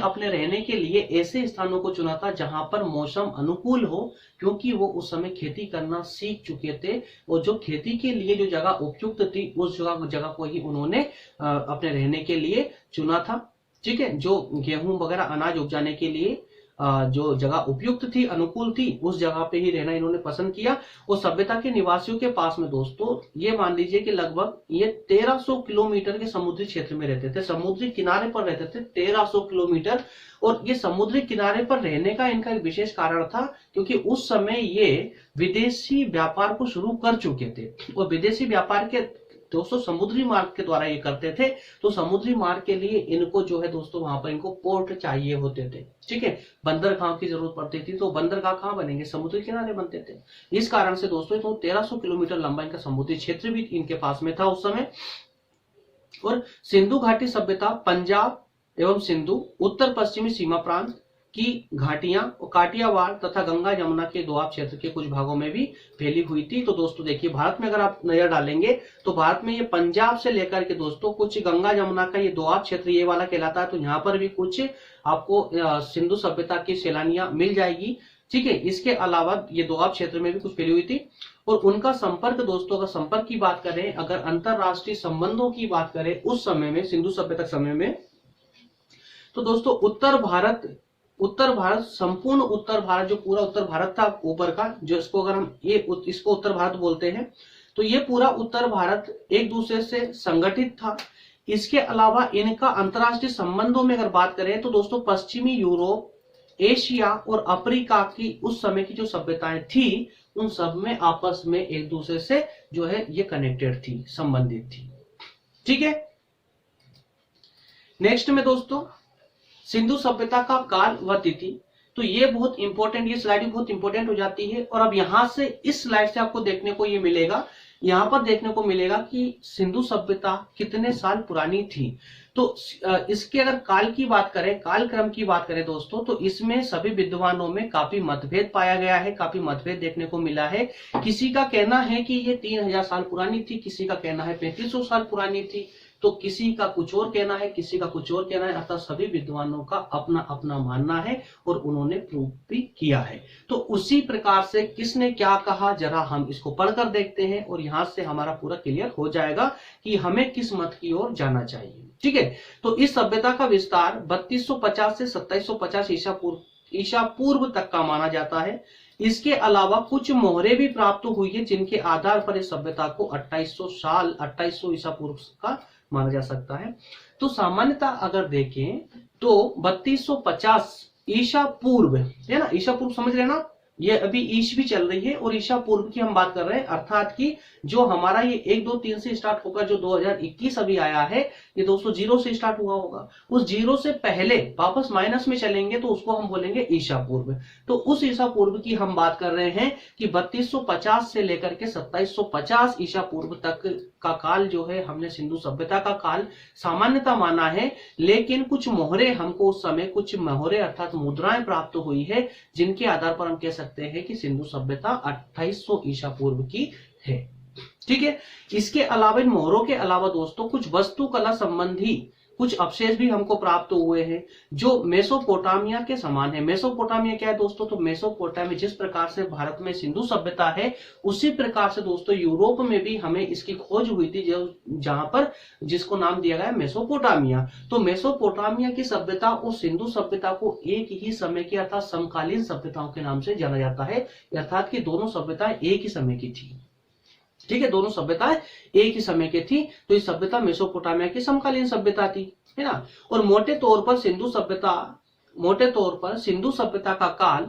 अपने रहने के लिए ऐसे स्थानों को चुना था जहां पर मौसम अनुकूल हो, क्योंकि वो उस समय खेती करना सीख चुके थे और जो खेती के लिए जो जगह उपयुक्त थी उस जगह को ही उन्होंने अपने रहने के लिए चुना था। ठीक है, जो गेहूं वगैरह अनाज उपजाने के लिए जो जगह उपयुक्त थी, अनुकूल थी, उस जगह पे ही रहना इन्होंने पसंद किया। और सभ्यता के निवासियों के पास में दोस्तों ये मान लीजिए कि लगभग ये 1300 किलोमीटर के समुद्री क्षेत्र में रहते थे, समुद्री किनारे पर रहते थे 1300 किलोमीटर। और ये समुद्री किनारे पर रहने का इनका एक विशेष कारण था क्योंकि उस समय ये विदेशी व्यापार को शुरू कर चुके थे और विदेशी व्यापार के दोस्तों समुद्री मार्ग के द्वारा ये करते थे। तो समुद्री मार्ग के लिए इनको जो है दोस्तों वहां पर इनको पोर्ट चाहिए होते थे। ठीक है, बंदरगाह की जरूरत पड़ती थी, तो बंदरगाह कहाँ बनेंगे, समुद्री किनारे बनते थे। इस कारण से दोस्तों तो 1300 किलोमीटर लंबा इनका समुद्री क्षेत्र भी इनके पास में था उस समय। और सिंधु घाटी सभ्यता पंजाब एवं सिंधु उत्तर पश्चिमी सीमा प्रांत की घाटियां और काटियावाड़ तथा गंगा यमुना के दोआब क्षेत्र के कुछ भागों में भी फैली हुई थी। तो दोस्तों देखिए भारत में अगर आप नजर डालेंगे तो भारत में ये पंजाब से लेकर के दोस्तों कुछ गंगा यमुना का ये दोआब क्षेत्र ये वाला कहलाता है। तो यहाँ पर भी कुछ आपको सिंधु सभ्यता की सैलानियां मिल जाएगी। ठीक है, इसके अलावा ये दोआब क्षेत्र में भी कुछ फैली हुई थी। और उनका संपर्क दोस्तों, अगर संपर्क की बात करें, अगर अंतरराष्ट्रीय संबंधों की बात करें उस समय में, सिंधु सभ्यता समय में, तो दोस्तों उत्तर भारत संपूर्ण उत्तर भारत, जो पूरा उत्तर भारत था ऊपर का, जो इसको अगर हम इसको उत्तर भारत बोलते हैं, तो ये पूरा उत्तर भारत एक दूसरे से संगठित था। इसके अलावा इनका अंतरराष्ट्रीय संबंधों में अगर बात करें तो दोस्तों पश्चिमी यूरोप, एशिया और अफ्रीका की उस समय की जो सभ्यताएं थी उन सब में आपस में एक दूसरे से जो है ये कनेक्टेड थी, संबंधित थी। ठीक है, नेक्स्ट में दोस्तों सिंधु सभ्यता का काल व तिथि। तो ये बहुत इंपॉर्टेंट, ये स्लाइड भी बहुत इंपॉर्टेंट हो जाती है। और अब यहां से इस स्लाइड से आपको देखने को ये मिलेगा, यहां पर देखने को मिलेगा कि सिंधु सभ्यता कितने साल पुरानी थी। तो इसके अगर काल की बात करें, कालक्रम की बात करें दोस्तों, तो इसमें सभी विद्वानों में काफी मतभेद पाया गया है, काफी मतभेद देखने को मिला है। किसी का कहना है कि ये 3000 साल पुरानी थी, किसी का कहना है 3500 साल पुरानी थी, तो किसी का कुछ और कहना है, किसी का कुछ और कहना है। अर्थात सभी विद्वानों का अपना अपना मानना है और उन्होंने प्रूव भी किया है। तो उसी प्रकार से किसने क्या कहा जरा हम इसको पढ़कर देखते हैं और यहां से हमारा पूरा क्लियर हो जाएगा कि हमें किस मत की ओर जाना चाहिए। ठीक है, तो इस सभ्यता का विस्तार 3250 से 2750 ईसा पूर्व तक का माना जाता है। इसके अलावा कुछ मोहरे भी प्राप्त हुई है जिनके आधार पर इस सभ्यता को 2800 ईसा पूर्व का माना जा सकता है। तो सामान्यतः अगर देखें तो 3250 ईसा पूर्व है ना, ईसा पूर्व समझ रहे ना, ये अभी ईस्वी चल रही है और ईसा पूर्व की हम बात कर रहे हैं। अर्थात कि जो हमारा ये 1, 2, 3 से स्टार्ट होगा, जो 2021 अभी आया है, ये दोस्तों 0 से स्टार्ट हुआ होगा। उस 0 से पहले वापस माइनस में चलेंगे तो उसको हम बोलेंगे ईसा पूर्व। तो उस ईसा पूर्व की हम बात कर रहे हैं कि 3250 से लेकर के 2750 ईसा पूर्व तक का काल जो है हमने सिंधु सभ्यता का काल सामान्यता माना है। लेकिन कुछ मोहरे हमको उस समय, कुछ मोहरे अर्थात मुद्राएं प्राप्त हुई है जिनके आधार पर हम कह सकते हैं कि सिंधु सभ्यता 2800 ईसा पूर्व की है। ठीक है, इसके अलावा इन मोहरों के अलावा दोस्तों कुछ वास्तुकला संबंधी कुछ अवशेष भी हमको प्राप्त हुए हैं जो मेसोपोटामिया के समान है। मेसोपोटामिया क्या है दोस्तों? तो मेसोपोटामिया जिस प्रकार से भारत में सिंधु सभ्यता है उसी प्रकार से दोस्तों यूरोप में भी हमें इसकी खोज हुई थी, जो जहां पर जिसको नाम दिया गया मेसोपोटामिया। तो मेसोपोटामिया की सभ्यता और सिंधु सभ्यता को एक ही समय की अर्थात समकालीन सभ्यताओं के नाम से जाना जाता है, अर्थात कि दोनों सभ्यताएं एक ही समय की थी। ठीक है, दोनों सभ्यताएं एक ही समय की थी, तो इस सभ्यता मेसोपोटामिया की समकालीन सभ्यता थी, है ना। और मोटे तौर पर सिंधु सभ्यता का काल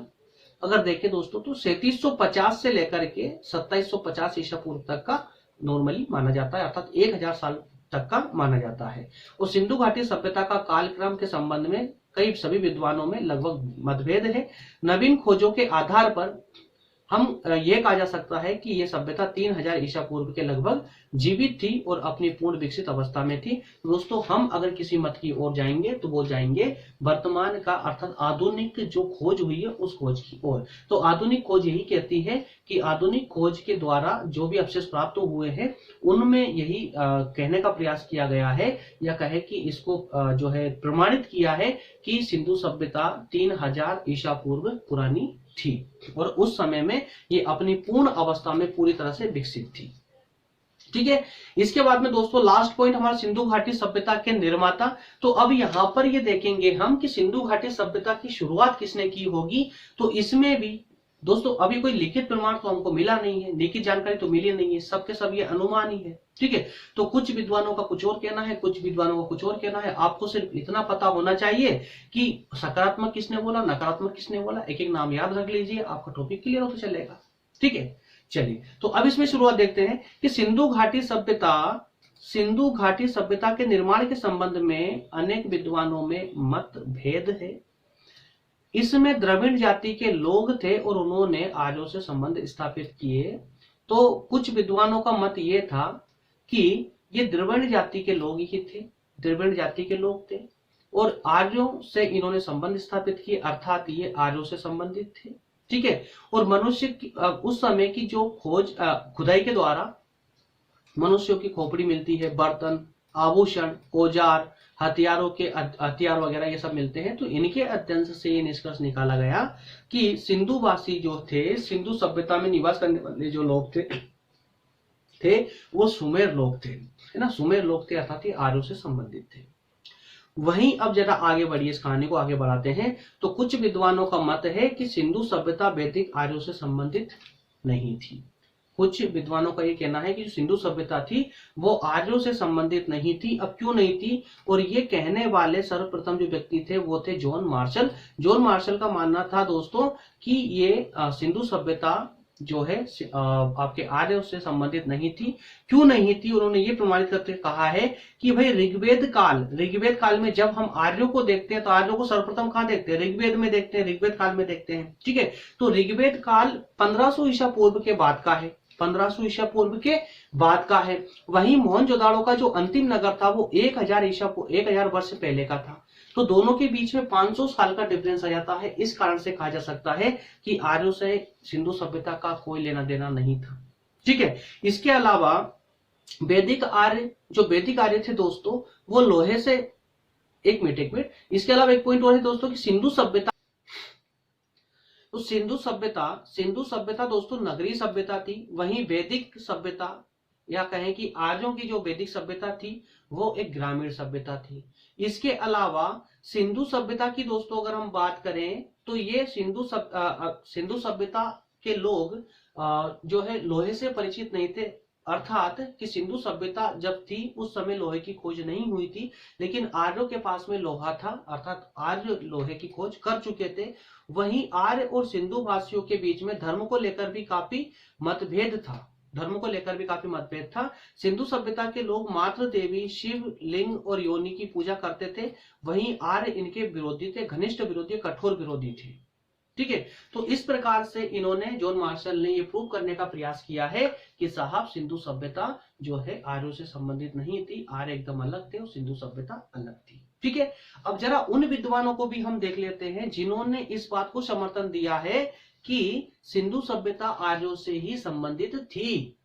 अगर देखें दोस्तों तो 3750 से लेकर के 2750 ईसा पूर्व तक का नॉर्मली माना जाता है, अर्थात 1000 साल तक का माना जाता है। और सिंधु घाटी सभ्यता का कालक्रम के संबंध में कई सभी विद्वानों में लगभग मतभेद है। नवीन खोजों के आधार पर हम ये कहा जा सकता है कि यह सभ्यता 3000 ईसा पूर्व के लगभग जीवित थी और अपनी पूर्ण विकसित अवस्था में थी। दोस्तों हम अगर किसी मत की ओर जाएंगे तो वो जाएंगे वर्तमान का अर्थात आधुनिक जो खोज हुई है उस खोज की ओर। तो आधुनिक खोज यही कहती है कि आधुनिक खोज के द्वारा जो भी अवशेष प्राप्त हुए हैं उनमें यही कहने का प्रयास किया गया है या कहे कि इसको जो है प्रमाणित किया है कि सिंधु सभ्यता 3000 ईसा पूर्व पुरानी थी और उस समय में ये अपनी पूर्ण अवस्था में पूरी तरह से विकसित थी। ठीक है, इसके बाद में दोस्तों लास्ट पॉइंट हमारा सिंधु घाटी सभ्यता के निर्माता। तो अब यहां पर ये देखेंगे हम कि सिंधु घाटी सभ्यता की शुरुआत किसने की होगी। तो इसमें भी दोस्तों अभी कोई लिखित प्रमाण तो हमको मिला नहीं है, लिखित जानकारी तो मिली नहीं है, सबके सब ये अनुमान ही है। ठीक है, तो कुछ विद्वानों का कुछ और कहना है, कुछ विद्वानों का कुछ और कहना है। आपको सिर्फ इतना पता होना चाहिए कि सकारात्मक किसने बोला, नकारात्मक किसने बोला, एक एक नाम याद रख लीजिए, आपका टॉपिक क्लियर होता चलेगा। ठीक है, चलिए तो अब इसमें शुरुआत देखते हैं कि सिंधु घाटी सभ्यता के निर्माण के संबंध में अनेक विद्वानों में मतभेद है। इसमें द्रविड़ जाति के लोग थे और उन्होंने आर्यों से संबंध स्थापित किए। तो कुछ विद्वानों का मत ये था कि ये द्रविड़ जाति के लोग ही थे, द्रविड़ जाति के लोग थे और आर्यों से इन्होंने संबंध स्थापित किए, अर्थात ये आर्यों से संबंधित थे। ठीक है, और मनुष्य की उस समय की जो खोज खुदाई के द्वारा मनुष्यों की खोपड़ी मिलती है, बर्तन, आभूषण, औजार, हथियार वगैरह ये सब मिलते हैं। तो इनके अध्ययन से ये निष्कर्ष निकाला गया कि सिंधुवासी जो थे, सिंधु सभ्यता में निवास करने वाले जो लोग थे वो सुमेर लोग थे, है ना, सुमेर लोग थे, अर्थात आर्यों से संबंधित थे। वहीं अब जरा आगे बढ़िए, इस कहानी को आगे बढ़ाते हैं। तो कुछ विद्वानों का मत है कि सिंधु सभ्यता वैदिक आर्यों से संबंधित नहीं थी। कुछ विद्वानों का ये कहना है कि जो सिंधु सभ्यता थी वो आर्यों से संबंधित नहीं थी। अब क्यों नहीं थी? और ये कहने वाले सर्वप्रथम जो व्यक्ति थे वो थे जॉन मार्शल। जॉन मार्शल का मानना था दोस्तों कि ये सिंधु सभ्यता जो है आपके आर्यों से संबंधित नहीं थी। क्यों नहीं थी? उन्होंने ये प्रमाणित करके कहा है कि भाई ऋग्वेद काल में जब हम आर्यों को देखते हैं तो आर्यों को सर्वप्रथम कहाँ देखते हैं? ऋग्वेद में देखते हैं, ऋग्वेद काल में देखते हैं। ठीक है, तो ऋग्वेद काल 1500 ईसा पूर्व के बाद का है, 1500 ईसा पूर्व के बाद का है। वहीं मोहनजोदाड़ो का जो अंतिम नगर था वो 1000 वर्ष पहले का था। तो दोनों के बीच में 500 साल का डिफरेंस आ जाता है। इस कारण से कहा जा सकता है कि आर्यों से सिंधु सभ्यता का कोई लेना देना नहीं था। ठीक है, इसके अलावा वैदिक आर्य थे दोस्तों वो लोहे से, एक मिनट, इसके अलावा एक पॉइंट और है दोस्तों कि सिंधु सभ्यता दोस्तों नगरीय सभ्यता थी। वहीं वैदिक सभ्यता या कहें कि आर्यों की जो वैदिक सभ्यता थी वो एक ग्रामीण सभ्यता थी। इसके अलावा सिंधु सभ्यता की दोस्तों अगर हम बात करें तो ये सिंधु सभ्यता के लोग जो है लोहे से परिचित नहीं थे, अर्थात कि सिंधु सभ्यता जब थी उस समय लोहे की खोज नहीं हुई थी, लेकिन आर्यों के पास में लोहा था, अर्थात आर्य लोहे की खोज कर चुके थे। वहीं आर्य और सिंधु भाषियों के बीच में धर्म को लेकर भी काफी मतभेद था। सिंधु सभ्यता के लोग मात्र देवी, शिव, लिंग और योनि की पूजा करते थे। वहीं आर्य इनके विरोधी थे, घनिष्ठ विरोधी, कठोर विरोधी थे। ठीक है, तो इस प्रकार से इन्होंने, जॉन मार्शल ने ये प्रूव करने का प्रयास किया है कि साहब सिंधु सभ्यता जो है आर्यों से संबंधित नहीं थी, आर्य एकदम अलग थे और सिंधु सभ्यता अलग थी। ठीक है, अब जरा उन विद्वानों को भी हम देख लेते हैं जिन्होंने इस बात को समर्थन दिया है कि सिंधु सभ्यता आर्यों से ही संबंधित थी।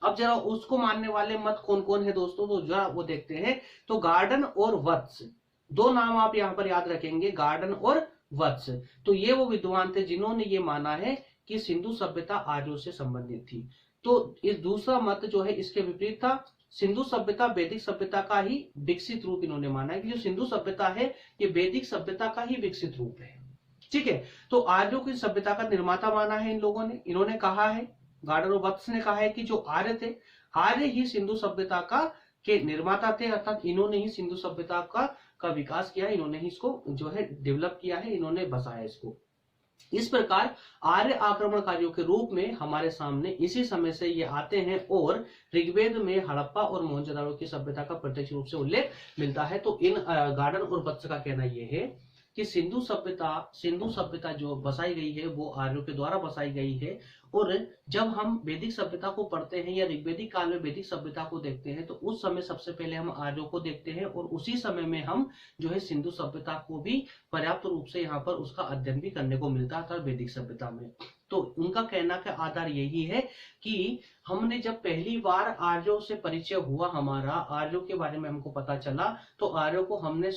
अब जरा उसको मानने वाले मत कौन कौन है दोस्तों, तो जरा वो देखते हैं। तो गार्डन और वत्स, दो नाम आप यहां पर याद रखेंगे, गार्डन और वत्स। तो ये वो विद्वान थे जिन्होंने ये माना है कि सिंधु सभ्यता आर्यों से संबंधित थी। तो इस दूसरा मत जो है इसके विपरीत था, सिंधु सभ्यता वैदिक सभ्यता का ही विकसित रूप इन्होंने माना है कि जो सिंधु सभ्यता है ये वैदिक सभ्यता का ही विकसित रूप है। ठीक है, तो आर्यों की सभ्यता का निर्माता माना है इन लोगों ने। इन्होंने कहा है, गार्डन और वत्स ने कहा है कि जो आर्य थे, आर्य ही सिंधु सभ्यता का के निर्माता थे, अर्थात इन्होंने ही सिंधु सभ्यता का विकास किया, इन्होंने ही इसको जो है डेवलप किया है, इन्होंने बसाया इसको। इस प्रकार आर्य आक्रमणकारियों के रूप में हमारे सामने इसी समय से ये आते हैं और ऋग्वेद में हड़प्पा और मोहनजोदड़ो की सभ्यता का प्रत्यक्ष रूप से उल्लेख मिलता है। तो इन गार्डन और वत्स का कहना यह है कि सिंधु सभ्यता जो बसाई गई है वो आर्यों के द्वारा बसाई गई है। और जब हम वैदिक सभ्यता को पढ़ते हैं या ऋग्वेदिक काल में वैदिक सभ्यता को देखते हैं तो उस समय सबसे पहले हम आर्यों को देखते हैं और उसी समय में हम जो है सिंधु सभ्यता को भी पर्याप्त रूप से यहाँ पर उसका अध्ययन भी करने को मिलता था वैदिक सभ्यता में। तो उनका कहना का आधार यही है कि हमने जब पहली बार आर्यों से परिचय हुआ, हमारा आर्यों के बारे में हमको पता चला, तो आर्यों को हमने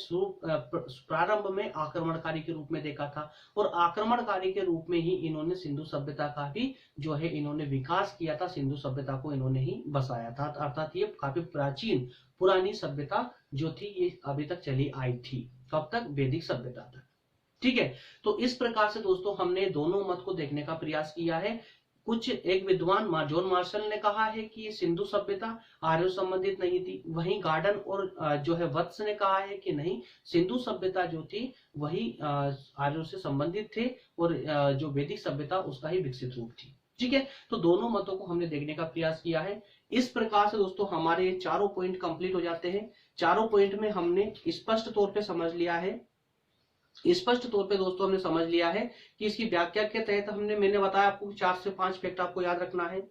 प्रारंभ में आक्रमणकारी के रूप में देखा था और आक्रमणकारी के रूप में ही इन्होंने सिंधु सभ्यता का भी जो है इन्होंने विकास किया था, सिंधु सभ्यता को इन्होंने ही बसाया था। अर्थात ये काफी प्राचीन पुरानी सभ्यता जो थी ये अभी तक चली आई थी। कब तक? वैदिक सभ्यता तक। ठीक है, तो इस प्रकार से दोस्तों हमने दोनों मत को देखने का प्रयास किया है। कुछ एक विद्वान जॉन मार्शल ने कहा है कि सिंधु सभ्यता आर्यों संबंधित नहीं थी, वहीं गार्डन और जो है वत्स ने कहा है कि नहीं, सिंधु सभ्यता जो थी वही आर्यों से संबंधित थे और जो वैदिक सभ्यता उसका ही विकसित रूप थी। ठीक है, तो दोनों मतों को हमने देखने का प्रयास किया है। इस प्रकार से दोस्तों हमारे चारों पॉइंट कंप्लीट हो जाते हैं। चारों पॉइंट में हमने स्पष्ट तौर पे समझ लिया है, स्पष्ट तौर पे दोस्तों हमने समझ लिया है कि इसकी व्याख्या के तहत मैंने बताया आपको 4 से 5 फैक्ट आपको याद रखना है।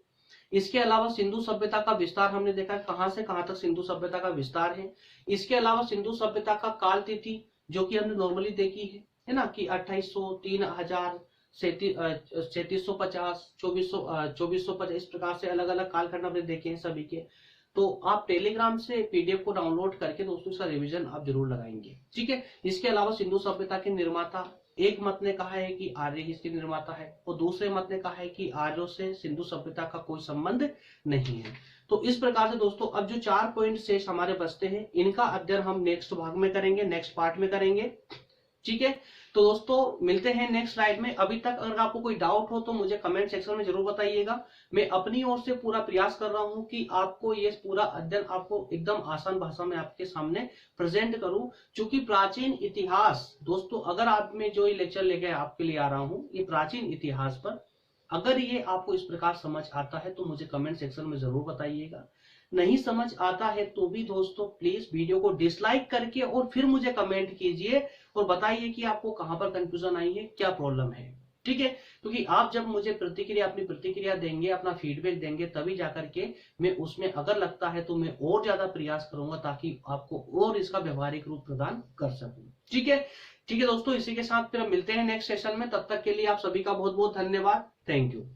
इसके अलावा सिंधु सभ्यता का विस्तार हमने देखा कहां से कहां तक सिंधु सभ्यता का विस्तार है। इसके अलावा सिंधु सभ्यता का काल तिथि जो कि हमने नॉर्मली देखी है ना, कि 2800, 3000, 3750, 2450, इस प्रकार से अलग अलग कालखंड हमने देखे हैं सभी के। तो आप टेलीग्राम से पीडीएफ को डाउनलोड करके दोस्तों इसका रिवीजन आप जरूर लगाएंगे। ठीक है, इसके अलावा सिंधु सभ्यता के निर्माता, एक मत ने कहा है कि आर्य ही इसके निर्माता है और दूसरे मत ने कहा है कि आर्यों से सिंधु सभ्यता का कोई संबंध नहीं है। तो इस प्रकार से दोस्तों अब जो 4 पॉइंट शेष हमारे बचते हैं इनका अध्ययन हम नेक्स्ट भाग में करेंगे, नेक्स्ट पार्ट में करेंगे। ठीक है, तो दोस्तों मिलते हैं नेक्स्ट स्लाइड में। अभी तक अगर आपको कोई डाउट हो तो मुझे कमेंट सेक्शन में जरूर बताइएगा। मैं अपनी ओर से पूरा प्रयास कर रहा हूं कि आपको ये पूरा अध्ययन आपको एकदम आसान भाषा में आपके सामने प्रेजेंट करूं। क्योंकि प्राचीन इतिहास दोस्तों, अगर आप में जो ये लेक्चर लेके आपके लिए आ रहा हूं ये प्राचीन इतिहास पर, अगर ये आपको इस प्रकार समझ आता है तो मुझे कमेंट सेक्शन में जरूर बताइएगा। नहीं समझ आता है तो भी दोस्तों प्लीज वीडियो को डिसलाइक करके और फिर मुझे कमेंट कीजिए और बताइए कि आपको कहां पर कंफ्यूजन आई है, क्या प्रॉब्लम है। ठीक है, क्योंकि आप जब मुझे अपनी प्रतिक्रिया देंगे, अपना फीडबैक देंगे, तभी जाकर के मैं उसमें अगर लगता है तो मैं और ज्यादा प्रयास करूंगा ताकि आपको और इसका व्यवहारिक रूप प्रदान कर सकूं। ठीक है, ठीक है दोस्तों, इसी के साथ फिर मिलते हैं नेक्स्ट सेशन में। तब तक के लिए आप सभी का बहुत बहुत धन्यवाद। Thank you.